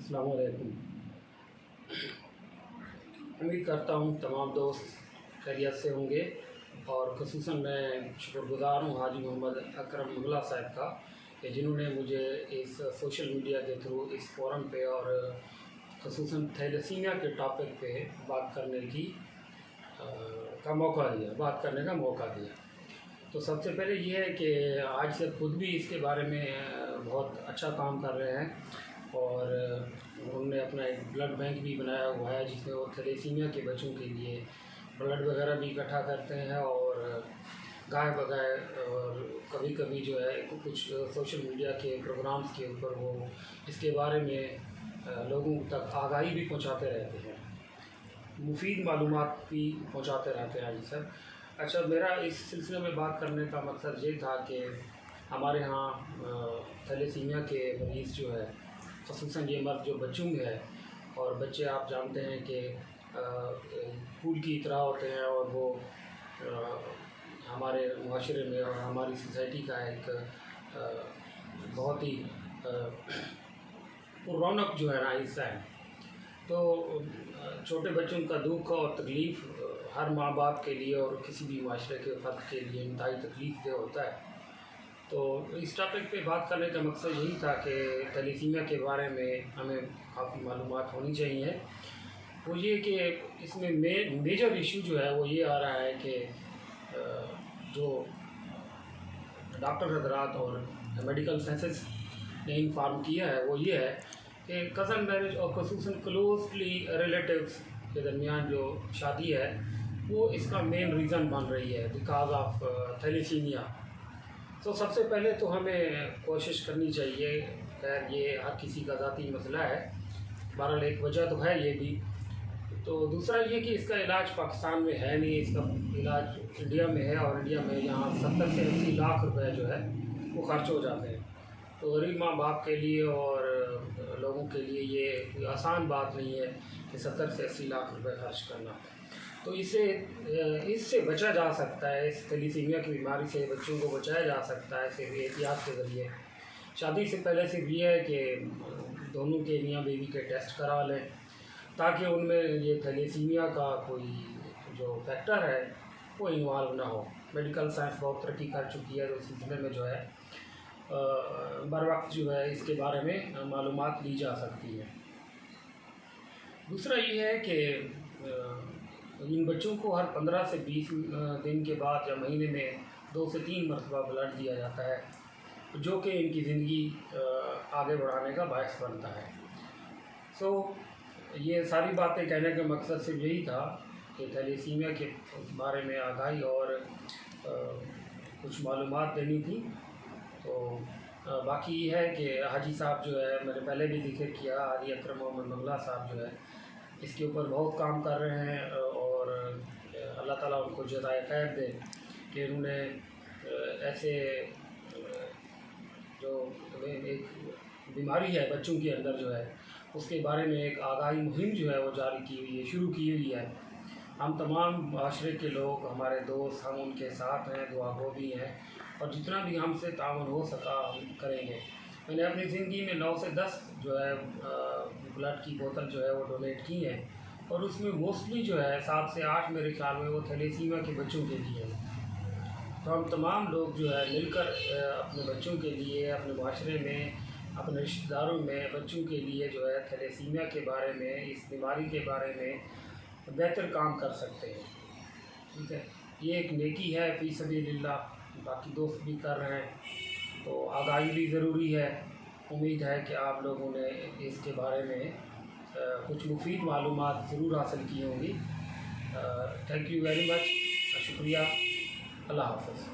अस्सलाम वालेकुम। उम्मीद करता हूँ तमाम दोस्त खैरियत से होंगे और ख़ुसूसन मैं शुक्रगुज़ार हूँ हाजी मोहम्मद अकरम मुगला साहब का कि जिन्होंने मुझे इस सोशल मीडिया के थ्रू इस फोरम पे और ख़ुसूसन थैलेसीमिया के टॉपिक पे बात करने का मौका दिया। तो सबसे पहले ये है कि आज से खुद भी इसके बारे में बहुत अच्छा काम कर रहे हैं और उन्होंने अपना एक ब्लड बैंक भी बनाया हुआ है जिसमें वो थैलेसीमिया के बच्चों के लिए ब्लड वगैरह भी इकट्ठा करते हैं और गाय बगाए और कभी कभी जो है कुछ सोशल मीडिया के प्रोग्राम्स के ऊपर वो इसके बारे में लोगों तक आगाही भी पहुंचाते रहते हैं, मुफीद मालूमात भी पहुंचाते रहते हैं। हाजी सर, अच्छा, मेरा इस सिलसिले में बात करने का मकसद ये था कि हमारे यहाँ थैलेसीमिया के मरीज़ जो है ख़ुसूसन ये मर्द जो बच्चों में है और बच्चे आप जानते हैं कि फूल की तरह होते हैं और वो हमारे माशरे में और हमारी सोसाइटी का एक बहुत ही रौनक जो है ना हिस्सा है। तो छोटे बच्चों का दुख और तकलीफ़ हर माँ बाप के लिए और किसी भी माशरे के फ़र्द के लिए इंतहाई तकलीफ़ दे होता है। तो इस टॉपिक पे बात करने का मकसद यही था कि थैलेसीमिया के बारे में हमें काफ़ी मालूमात होनी चाहिए। वो ये कि इसमें मेजर इशू जो है वो ये आ रहा है कि जो डॉक्टर हज़रात और मेडिकल साइंसेस ने इन्फॉर्म किया है वो ये है कि कज़न मैरिज और ख़ुसूसन क्लोजली रिलेटिव्स के दरमियान जो शादी है वो इसका मेन रीज़न बन रही है बिकॉज ऑफ थैलेसीमिया। तो सबसे पहले तो हमें कोशिश करनी चाहिए, खैर ये हर किसी का ज़ाती मसला है, बहरहाल एक वजह तो है ये भी। तो दूसरा ये कि इसका इलाज पाकिस्तान में है नहीं, इसका इलाज इंडिया में है और इंडिया में यहाँ 70 से 80 लाख रुपए जो है वो खर्च हो जाते हैं। तो गरीब माँ बाप के लिए और लोगों के लिए ये कोई आसान बात नहीं है कि 70 से 80 लाख रुपए खर्च करना। तो इससे बचा जा सकता है, इस थैलेसीमिया की बीमारी से बच्चों को बचाया जा सकता है सिर्फ एहतियात के ज़रिए। शादी से पहले सिर्फ ये है कि दोनों के मियाँ बीवी के टेस्ट करा लें ताकि उनमें ये थैलेसीमिया का कोई जो फैक्टर है वो इन्वॉल्व ना हो। मेडिकल साइंस बहुत तरक्की कर चुकी है तो इस सिलसिले में जो है बर वक्त जो है इसके बारे में मालूमात ली जा सकती है। दूसरा ये है कि इन बच्चों को हर 15 से 20 दिन के बाद या महीने में 2 से 3 मरतबा ब्लड दिया जाता है जो कि इनकी ज़िंदगी आगे बढ़ाने का बायस बनता है। सो ये सारी बातें कहने का मकसद सिर्फ यही था कि थैलेसीमिया के बारे में आगाही और कुछ मालूमात देनी थी। तो बाकी ये है कि हाजी साहब जो है, मैंने पहले भी जिक्र किया, हाजी अकरम मोहम्मद मुगला साहब जो है इसके ऊपर बहुत काम कर रहे हैं और अल्लाह ताला उनको जज़ाए खैर दे कि उन्होंने ऐसे जो एक बीमारी है बच्चों के अंदर जो है उसके बारे में एक आगाही मुहिम जो है वो जारी की हुई है, शुरू की हुई है। हम तमाम माशरे के लोग, हमारे दोस्त, हम उनके साथ हैं, दुआगो भी हैं और जितना भी हमसे ताउन हो सका हम करेंगे। मैंने अपनी ज़िंदगी में 9 से 10 जो है ब्लड की बोतल जो है वो डोनेट की है और उसमें मोस्टली जो है 7 से 8 मेरे ख्याल में वो थैलेसीमिया के बच्चों के लिए है। तो हम तमाम लोग जो है मिलकर अपने बच्चों के लिए, अपने माशरे में, अपने रिश्तेदारों में बच्चों के लिए जो है थैलेसीमिया के बारे में, इस बीमारी के बारे में बेहतर काम कर सकते हैं। ठीक है, ये एक नेकी है फ़ी सबीलिल्लाह, बाकी दोस्त भी कर रहे हैं तो आगाही भी ज़रूरी है। उम्मीद है कि आप लोगों ने इसके बारे में कुछ मुफीद मालूमात ज़रूर हासिल की होंगी। थैंक यू वेरी मच, शुक्रिया, अल्लाह हाफ़िज़।